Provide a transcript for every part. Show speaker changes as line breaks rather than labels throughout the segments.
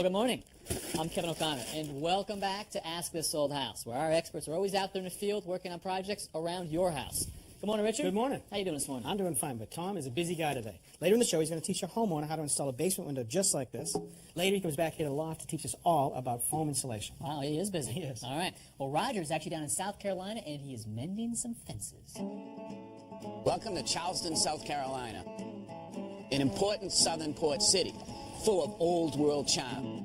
Well, good morning. I'm Kevin O'Connor, and welcome back to Ask This Old House, where our experts are always out there in the field working on projects around your house. Good morning, Richard.
Good morning.
How you doing this morning?
I'm doing fine, but Tom is a busy guy today. Later in the show, he's going to teach a homeowner how to install a basement window just like this. Later, he comes back here to the loft to teach us all about foam insulation.
Wow, he is busy.
He is.
All right. Well, Roger's actually down in South Carolina, and he is mending some fences.
Welcome to Charleston, South Carolina, an important southern port city full of old world charm.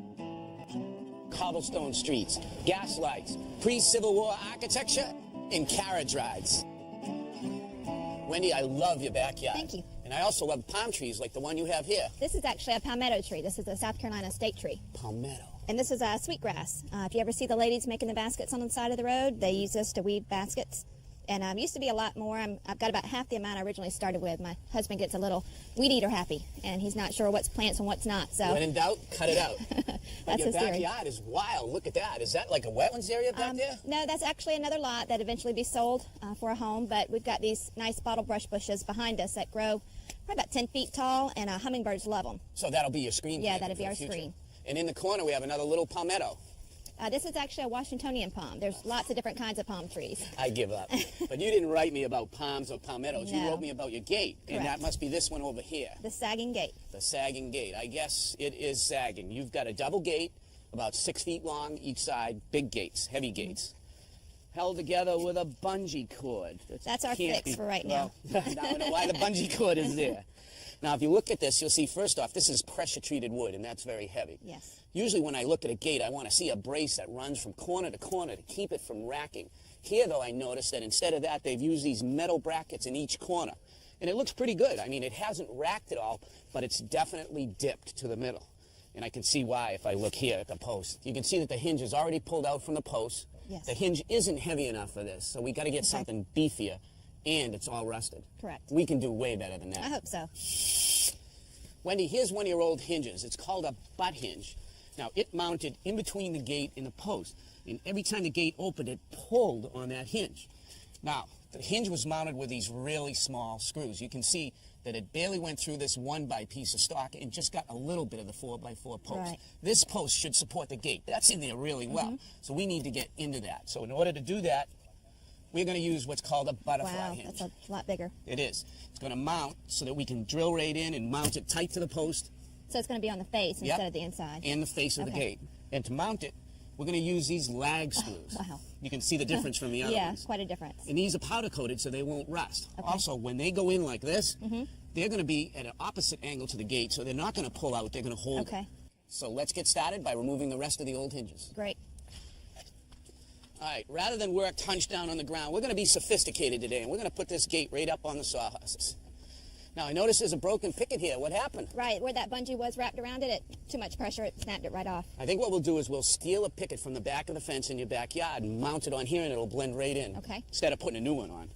Cobblestone streets, gas lights, pre-Civil War architecture, and carriage rides. Wendy, I love your backyard.
Thank you.
And I also love palm trees like the one you have here.
This is actually a palmetto tree. This is a South Carolina state tree.
Palmetto.
And this is a sweetgrass. If you ever see the ladies making the baskets on the side of the road, they use this to weave baskets. And used to be a lot more. I've got about half the amount I originally started with. My husband gets a little weed eater happy, and he's not sure what's plants and what's not. So
When in doubt, cut it out.
That's
your
his theory.
backyard is wild. Look at that. Is that like a wetlands area back there?
No, that's actually another lot that eventually be sold for a home. But we've got these nice bottle brush bushes behind us that grow probably about 10 feet tall, and hummingbirds love them.
So that'll be your screen.
Yeah,
planting
that'll be
for
our
the future.
screen.
And in the corner, we have another little palmetto.
This is actually a Washingtonian palm. There's lots of different kinds of palm trees.
I give up. But you didn't write me about palms or palmettos. You
No.
wrote me about your gate. And
Correct.
that must be this one over here,
The sagging gate.
the sagging gate. I guess it is sagging. You've got a double gate, about 6 feet long each side, big gates, heavy gates, held together with a bungee cord.
That's our fix for right now.
Now I know why the bungee cord is there. Now, if you look at this, you'll see, first off, this is pressure-treated wood, and that's very heavy.
Yes.
Usually when I look at a gate, I want to see a brace that runs from corner to corner to keep it from racking. Here, though, I noticed that instead of that, they've used these metal brackets in each corner. And it looks pretty good. I mean, it hasn't racked at all, but it's definitely dipped to the middle. And I can see why if I look here at the post. You can see that the hinge is already pulled out from the post.
Yes.
The hinge isn't heavy enough for this, so we got to get something beefier, and it's all rusted.
Correct.
We can do way better than that.
I hope so.
Wendy, here's one of your old hinges. It's called a butt hinge. Now, it mounted in between the gate and the post, and every time the gate opened, it pulled on that hinge. Now, the hinge was mounted with these really small screws. You can see that it barely went through this 1x piece of stock and just got a little bit of the 4x4 post.
Right.
This post should support the gate. That's in there really well. So we need to get into that. So in order to do that, we're going to use what's called a butterfly
Wow,
hinge.
that's a lot bigger.
It is. It's going to mount so that we can drill right in and mount it tight to the post.
So it's going to be on the face
Yep.
instead of the inside.
And the face of the
Okay.
gate. And to mount it, we're going to use these lag screws.
Wow.
You can see the difference from the other
Yeah,
ones.
quite a difference.
And these are powder coated so they won't rust.
Okay.
Also, when they go in like this, they're going to be at an opposite angle to the gate, so they're not going to pull out, they're going to hold
Okay.
it. So let's get started by removing the rest of the old hinges.
Great.
All right, rather than work hunched down on the ground, we're going to be sophisticated today, and we're going to put this gate right up on the sawhorses. Now, I notice there's a broken picket here. What happened?
Right, where that bungee was wrapped around it, too much pressure, it snapped it right off.
I think what we'll do is we'll steal a picket from the back of the fence in your backyard and mount it on here, and it'll blend right in.
Okay.
Instead of putting a new one on.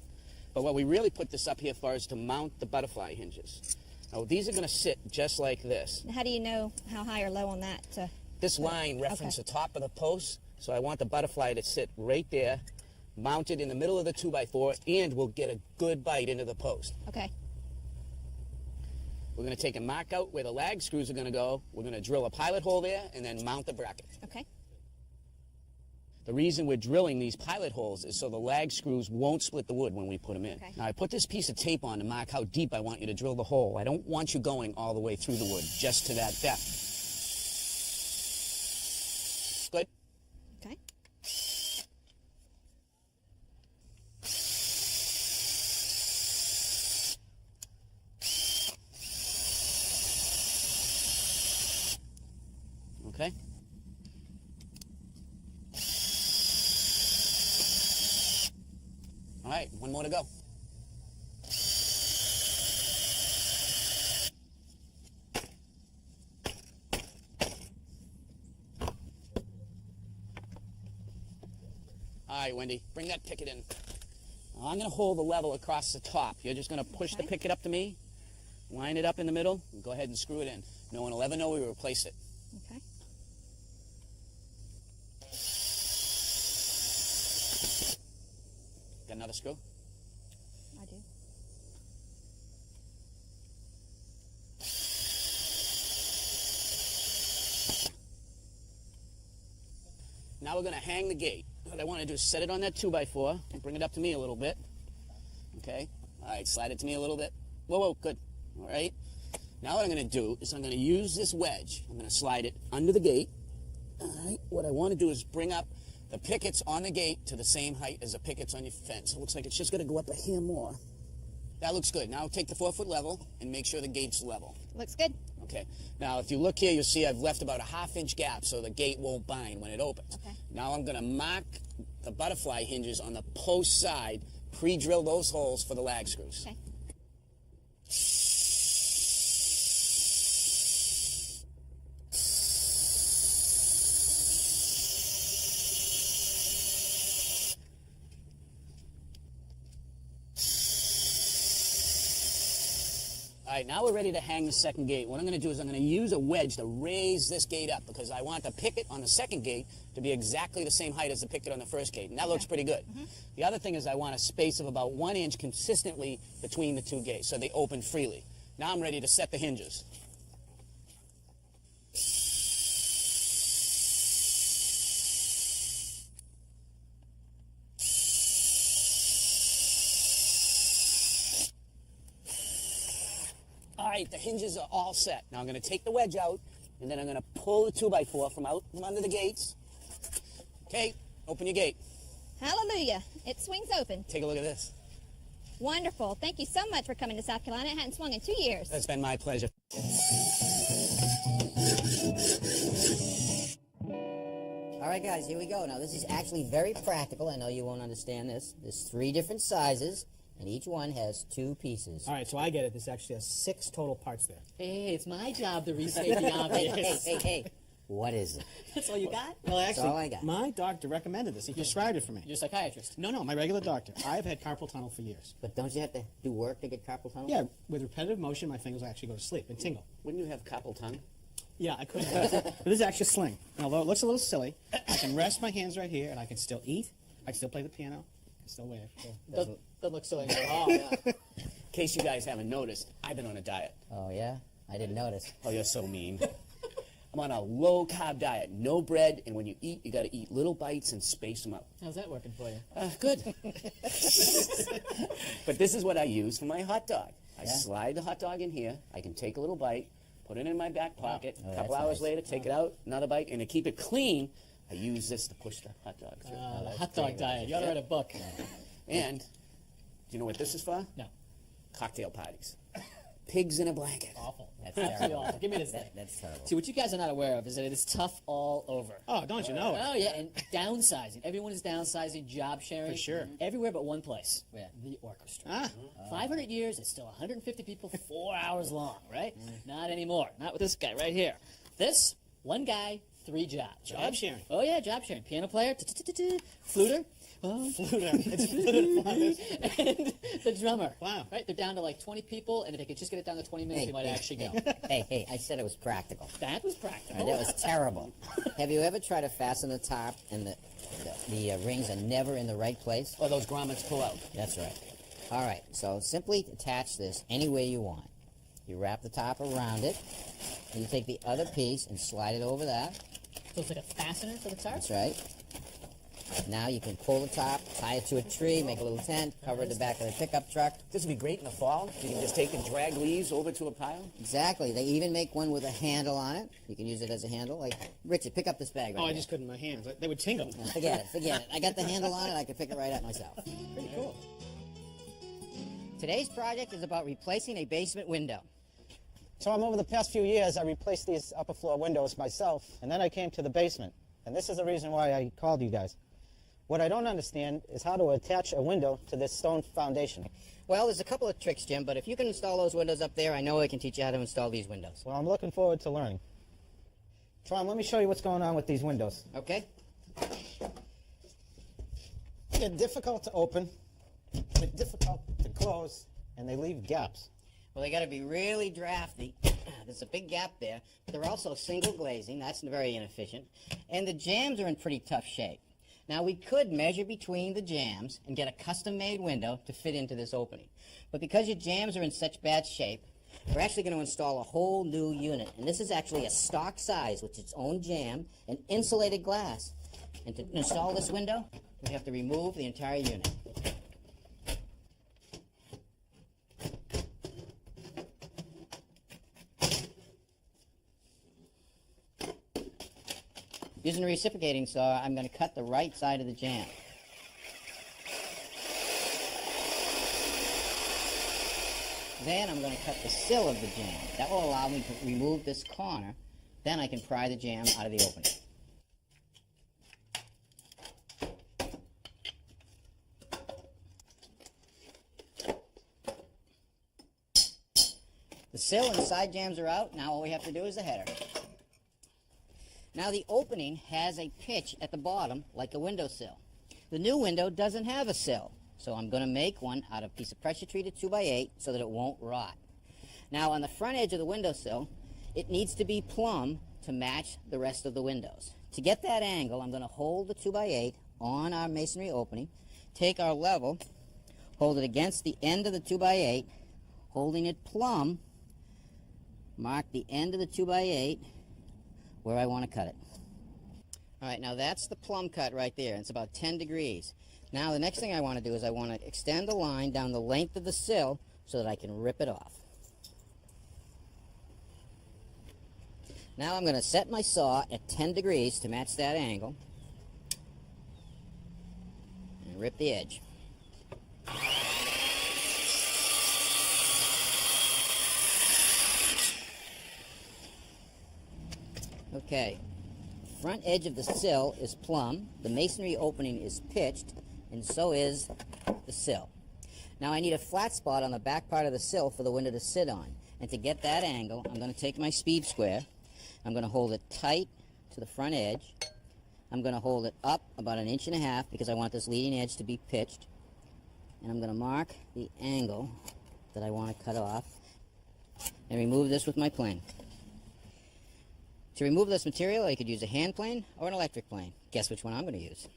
But what we really put this up here for is to mount the butterfly hinges. Now, these are going to sit just like this.
How do you know how high or low on that?
This line references
Okay.
the top of the post, so I want the butterfly to sit right there, mounted in the middle of the 2x4, and we'll get a good bite into the post.
Okay.
We're going to take and mark out where the lag screws are going to go. We're going to drill a pilot hole there and then mount the bracket.
Okay.
The reason we're drilling these pilot holes is so the lag screws won't split the wood when we put them in.
Okay.
Now, I put this piece of tape on to mark how deep I want you to drill the hole. I don't want you going all the way through the wood, just to that depth. Good?
Okay.
Okay? All right, one more to go. All right, Wendy, bring that picket in. Now, I'm going to hold the level across the top. You're just going to push the
Okay.
picket up to me, line it up in the middle, and go ahead and screw it in. No one will ever know we replaced it.
Okay.
Got another screw?
I do.
Now we're going to hang the gate. What I want to do is set it on that 2x4 and bring it up to me a little bit. Okay? All right, slide it to me a little bit. Whoa, whoa, good. All right? Now what I'm going to do is I'm going to use this wedge. I'm going to slide it under the gate. All right? What I want to do is bring up the pickets on the gate to the same height as the pickets on your fence. It looks like it's just going to go up a hair more. That looks good. Now take the 4-foot level and make sure the gate's level.
Looks good.
Okay. Now, if you look here, you'll see I've left about a ½ inch gap so the gate won't bind when it opens.
Okay.
Now I'm going to mark the butterfly hinges on the post side, pre-drill those holes for the lag screws.
Okay.
All right, now we're ready to hang the second gate. What I'm going to do is I'm going to use a wedge to raise this gate up because I want the picket on the second gate to be exactly the same height as the picket on the first gate, and that looks pretty good. The other thing is I want a space of about 1 inch consistently between the two gates so they open freely. Now I'm ready to set the hinges. All right, the hinges are all set. Now I'm going to take the wedge out, and then I'm going to pull the 2x4 from under the gates. Okay, open your gate.
Hallelujah. It swings open.
Take a look at this.
Wonderful. Thank you so much for coming to South Carolina. It hadn't swung in 2 years.
That's been my pleasure.
All right, guys, here we go. Now, this is actually very practical. I know you won't understand this. There's 3 different sizes, and each one has 2 pieces.
All right, so I get it. This actually has 6 total parts there.
Hey, it's my job to restate the obvious.
Hey. What is it?
That's all you got?
Well,
That's all I
actually,
got.
my doctor recommended this. He prescribed it for me.
You're a psychiatrist.
No, my regular doctor. I've had carpal tunnel for years.
But don't you have to do work to get carpal tunnel?
Yeah, with repetitive motion, my fingers will actually go to sleep and tingle.
Wouldn't you have carpal tunnel?
Yeah, I could have. But this is actually a sling. And although it looks a little silly, I can rest my hands right here, and I can still eat. I can still play the piano. I can still wave.
Doesn't look silly at all. Yeah.
In case you guys haven't noticed, I've been on a diet.
Oh, yeah? I didn't notice.
Oh, you're so mean. I'm on a low-carb diet, no bread, and when you eat, you got to eat little bites and space them out.
How's that working for you?
Good. But this is what I use for my hot dog. I
Yeah?
slide the hot dog in here. I can take a little bite, put it in my back pocket.
Oh,
A couple
that's
hours
nice.
later, take it out, another bite, and to keep it clean, I use this to push the hot dog through.
The hot dog diet. You ought to write a book.
And do you know what this is for?
No.
Cocktail parties. Pigs in a blanket.
Awful.
That's
Absolutely
terrible.
awful. Give me this thing.
That's terrible.
See, what you guys are not aware of is that it is tough all over.
Oh, don't you know it?
Oh, yeah, and downsizing. Everyone is downsizing, job sharing.
For sure.
Everywhere but one place.
Where?
The orchestra.
Ah,
500 years, it's still 150 people, 4 hours long, right? Not anymore. Not with this guy right here. This, one guy, 3 jobs.
Job
right?
sharing.
Oh, yeah, job sharing. Piano player, fluter.
it's fluted.
And the drummer.
Wow.
Right? They're down to like 20 people, and if they could just get it down to 20 minutes, they might actually go.
Hey, I said it was practical.
That was
And
practical.
that was terrible. Have you ever tried to fasten the top and the rings are never in the right place?
Or those grommets pull out.
That's right. All right, so simply attach this any way you want. You wrap the top around it, and you take the other piece and slide it over that.
So it's like a fastener for the tarp?
That's right. Now you can pull the top, tie it to a tree, make a little tent, cover the back of the pickup truck.
This would be great in the fall. You can just take and drag leaves over to a pile.
Exactly. They even make one with a handle on it. You can use it as a handle. Like, Richard, pick up this bag right
Oh, I
here.
just couldn't. My hands. They would tingle.
Forget it. I got the handle on it. I can pick it right up myself.
Pretty cool.
Today's project is about replacing a basement window.
So over the past few years, I replaced these upper floor windows myself, and then I came to the basement. And this is the reason why I called you guys. What I don't understand is how to attach a window to this stone foundation.
Well, there's a couple of tricks, Jim, but if you can install those windows up there, I know I can teach you how to install these windows.
Well, I'm looking forward to learning. Tom, let me show you what's going on with these windows.
Okay?
They're difficult to open, they're difficult to close, and they leave gaps.
Well, they got to be really drafty. There's a big gap there, but they're also single glazing. That's very inefficient. And the jambs are in pretty tough shape. Now, we could measure between the jambs and get a custom-made window to fit into this opening. But because your jambs are in such bad shape, we're actually going to install a whole new unit. And this is actually a stock size with its own jamb and insulated glass. And to install this window, we have to remove the entire unit. Using a reciprocating saw, I'm going to cut the right side of the jamb. Then I'm going to cut the sill of the jamb. That will allow me to remove this corner. Then I can pry the jamb out of the opening. The sill and side jambs are out. Now all we have to do is the header. Now the opening has a pitch at the bottom like a windowsill. The new window doesn't have a sill, so I'm going to make one out of a piece of pressure treated 2x8 so that it won't rot. Now on the front edge of the windowsill, it needs to be plumb to match the rest of the windows. To get that angle, I'm going to hold the 2x8 on our masonry opening, take our level, hold it against the end of the 2x8, holding it plumb, mark the end of the 2x8 where I want to cut it. All right, now that's the plumb cut right there. It's about 10 degrees. Now the next thing I want to do is I want to extend the line down the length of the sill so that I can rip it off. Now I'm going to set my saw at 10 degrees to match that angle and rip the edge. Okay, front edge of the sill is plumb, the masonry opening is pitched, and so is the sill. Now I need a flat spot on the back part of the sill for the window to sit on. And to get that angle, I'm going to take my speed square, I'm going to hold it tight to the front edge, I'm going to hold it up about 1.5 inches because I want this leading edge to be pitched, and I'm going to mark the angle that I want to cut off, and remove this with my plane. To remove this material, I could use a hand plane or an electric plane. Guess which one I'm going to use.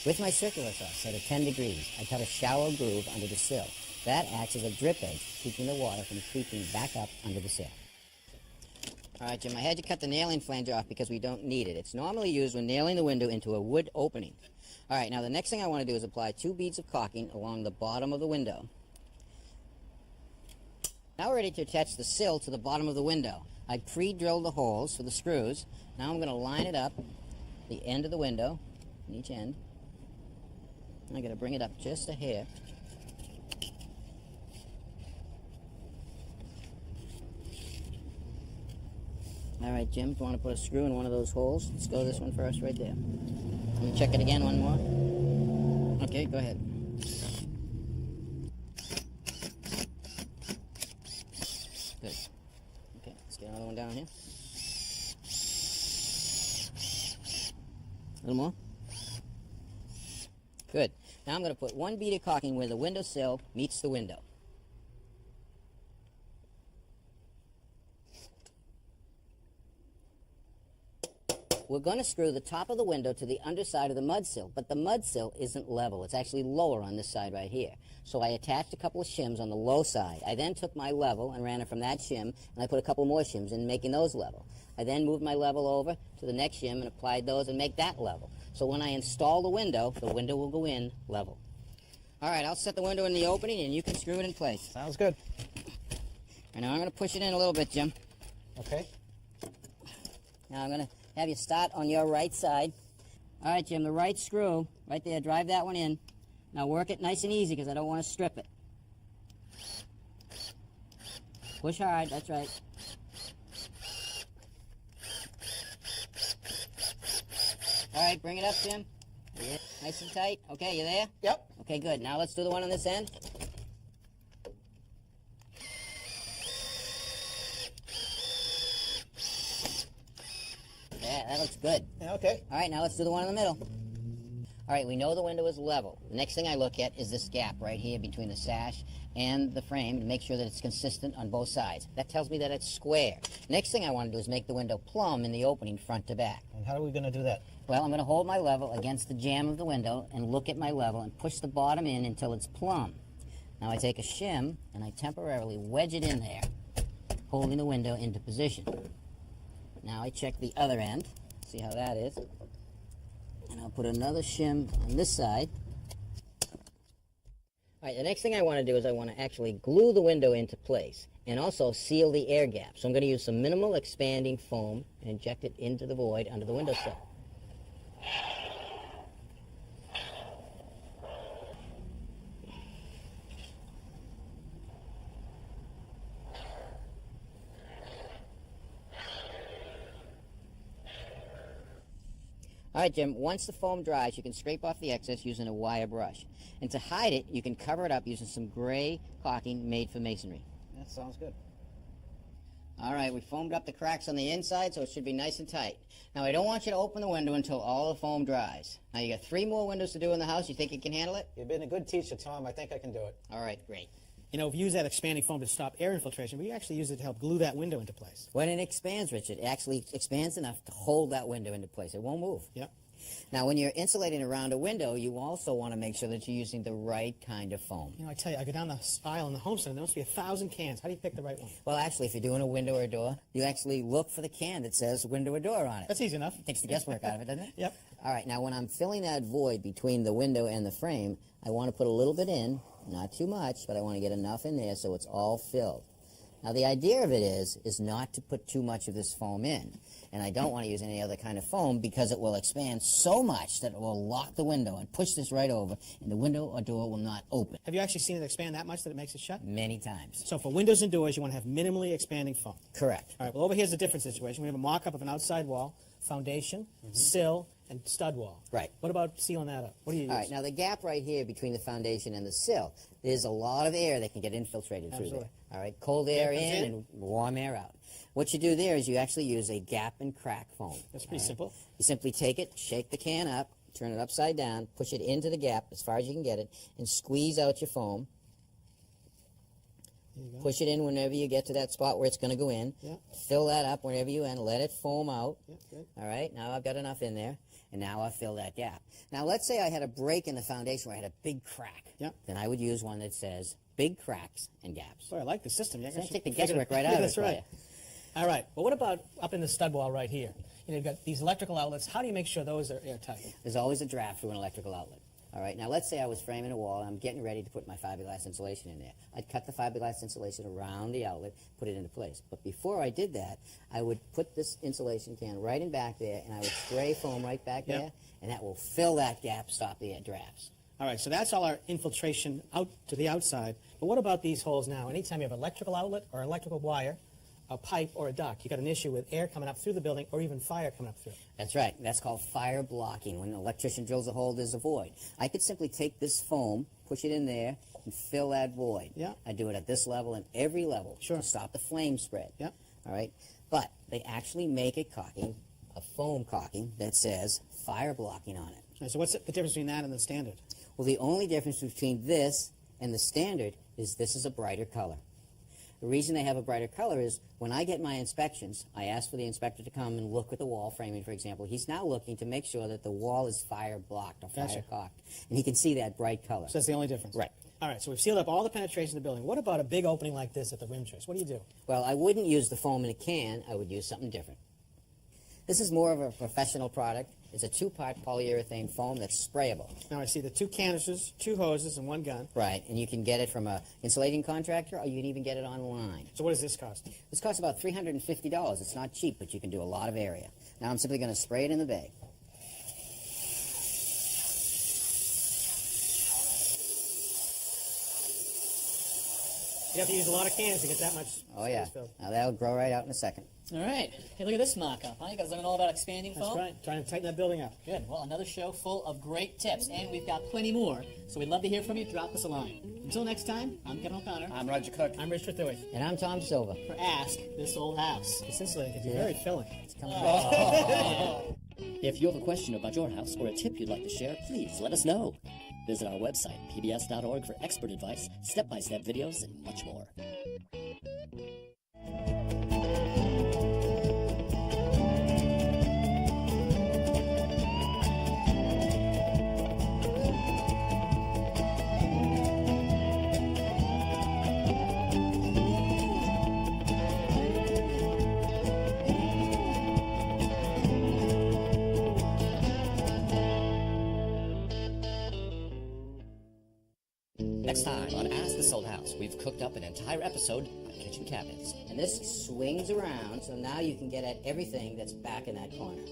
With my circular saw set at 10 degrees, I cut a shallow groove under the sill. That acts as a drip edge, keeping the water from creeping back up under the sill. All right, Jim, I had to cut the nailing flange off because we don't need it. It's normally used when nailing the window into a wood opening. All right, now the next thing I want to do is apply 2 beads of caulking along the bottom of the window. Now we're ready to attach the sill to the bottom of the window. I pre-drilled the holes for the screws. Now I'm going to line it up, the end of the window, on each end. I'm going to bring it up just a hair. All right, Jim, if you want to put a screw in one of those holes, let's go this one first right there. Let me check it again, one more. Okay, go ahead. Good. Okay, let's get another one down here. A little more. Good. Now I'm going to put 1 bead of caulking where the windowsill meets the window. We're going to screw the top of the window to the underside of the mud sill, but the mud sill isn't level. It's actually lower on this side right here. So I attached a couple of shims on the low side. I then took my level and ran it from that shim, and I put a couple more shims in, making those level. I then moved my level over to the next shim and applied those and make that level. So when I install the window will go in level. All right, I'll set the window in the opening, and you can screw it in place.
Sounds good.
And now I'm going to push it in a little bit, Jim.
Okay.
Now I'm going to have you start on your right side. All right, Jim, the right screw, right there, drive that one in. Now work it nice and easy because I don't want to strip it. Push hard, that's right. All right, bring it up, Jim. Yeah, nice and tight. Okay, you there?
Yep.
Okay, good. Now let's do the one on this end. Yeah, that looks good.
Okay.
All right, now let's do the one in the middle. All right, we know the window is level. The next thing I look at is this gap right here between the sash and the frame to make sure that it's consistent on both sides. That tells me that it's square. Next thing I want to do is make the window plumb in the opening front to back.
And how are we going to do that?
Well, I'm going to hold my level against the jamb of the window and look at my level and push the bottom in until it's plumb. Now I take a shim and I temporarily wedge it in there, holding the window into position. Now I check the other end, see how that is. And I'll put another shim on this side. All right, the next thing I want to do is I want to actually glue the window into place and also seal the air gap. So I'm going to use some minimal expanding foam and inject it into the void under the windowsill. All right, Jim, once the foam dries, you can scrape off the excess using a wire brush. And to hide it, you can cover it up using some gray caulking made for masonry.
That sounds good.
All right, we foamed up the cracks on the inside, so it should be nice and tight. Now, I don't want you to open the window until all the foam dries. Now, you got 3 more windows to do in the house. You think you can handle it?
You've been a good teacher, Tom. I think I can do it.
All right, great.
You know, we use that expanding foam to stop air infiltration, but you actually use it to help glue that window into place.
When it expands, Richard, it actually expands enough to hold that window into place. It won't move.
Yep.
Now, when you're insulating around a window, you also want to make sure that you're using the right kind of foam.
You know, I tell you, I go down the aisle in the home center, there must be 1,000 cans. How do you pick the right one?
Well, actually, if you're doing a window or a door, you actually look for the can that says window or door on it.
That's easy enough.
Takes the guesswork out of it, doesn't it?
Yep.
All right, now when I'm filling that void between the window and the frame, I want to put a little bit in, not too much, but I want to get enough in there so it's all filled. Now, the idea of it is not to put too much of this foam in. And I don't want to use any other kind of foam because it will expand so much that it will lock the window and push this right over, and the window or door will not open.
Have you actually seen it expand that much that it makes it shut?
Many times.
So for windows and doors, you want to have minimally expanding foam.
Correct.
All right, well, over here's a different situation. We have a mock-up of an outside wall, foundation, sill, and stud wall.
Right.
What about sealing that up? What do you use?
All right, now the gap right here between the foundation and the sill, there's a lot of air that can get infiltrated through
Absolutely.
there. All right, cold air
Air comes
in
in.
and warm air out. What you do there is you actually use a gap and crack foam.
That's pretty simple.
You simply take it, shake the can up, turn it upside down, push it into the gap as far as you can get it, and squeeze out your foam.
There you go.
Push it in whenever you get to that spot where it's going to go in.
Yeah.
Fill that up whenever you end. Let it foam out.
Yeah, good.
All right, now I've got enough in there, and now I'll fill that gap. Now, let's say I had a break in the foundation where I had a big crack.
Yeah.
Then I would use one that says big cracks and gaps.
Boy, I like the system. You
So
actually
take the
figured-
guesswork right
Yeah,
out of it
that's
for
right.
you.
All right. Well, what about up in the stud wall right here? You know, you've got these electrical outlets. How do you make sure those are airtight?
There's always a draft through an electrical outlet. All right, now let's say I was framing a wall and I'm getting ready to put my fiberglass insulation in there. I'd cut the fiberglass insulation around the outlet, put it into place. But before I did that, I would put this insulation can right in back there, and I would spray foam right back
Yep.
there, and that will fill that gap, stop the drafts.
All right, so that's all our infiltration out to the outside. But what about these holes now? Anytime you have an electrical outlet or electrical wire, a pipe or a duct, you got an issue with air coming up through the building or even fire coming up through.
That's right. That's called fire blocking. When an electrician drills a hole, there's a void. I could simply take this foam, push it in there, and fill that void.
Yeah.
I do it at this level and every level
Sure.
to stop the flame spread.
Yeah.
All right. But they actually make a caulking, a foam caulking, that says fire blocking on it.
All right, so what's the difference between that and the standard?
Well, the only difference between this and the standard is this is a brighter color. The reason they have a brighter color is when I get my inspections, I ask for the inspector to come and look at the wall framing, for example. He's now looking to make sure that the wall is fire blocked or fire
Gotcha.
caulked. And he can see that bright color.
So that's the only difference.
Right.
All right, so we've sealed up all the penetration of the building. What about a big opening like this at the rim trace? What do you do?
Well, I wouldn't use the foam in a can. I would use something different. This is more of a professional product. It's a 2-part polyurethane foam that's sprayable.
Now I see the 2 canisters, 2 hoses, and 1 gun.
Right, and you can get it from a insulating contractor, or you can even get it online.
So what does this cost?
This costs about $350. It's not cheap, but you can do a lot of area. Now I'm simply going to spray it in the bag.
You have to use a lot of cans to get that much
Oh yeah.
space filled.
Now that'll grow right out in a second.
All right. Hey, look at this mock-up. Huh? You guys learning all about expanding
That's
foam?
right. Trying to tighten that building up.
Good. Well, another show full of great tips, and we've got plenty more. So we'd love to hear from you. Drop us a line. Until next time, I'm Kevin O'Connor.
I'm Roger Cook.
I'm Richard Thuy.
And I'm Tom Silva.
For Ask This Old House.
It's insulating because you're very filling.
It's coming
If you have a question about your house or a tip you'd like to share, please let us know.
Visit our website, pbs.org, for expert advice, step-by-step videos, and much more. Next time on Ask This Old House, we've cooked up an entire episode on kitchen cabinets.
And this swings around, so now you can get at everything that's back in that corner.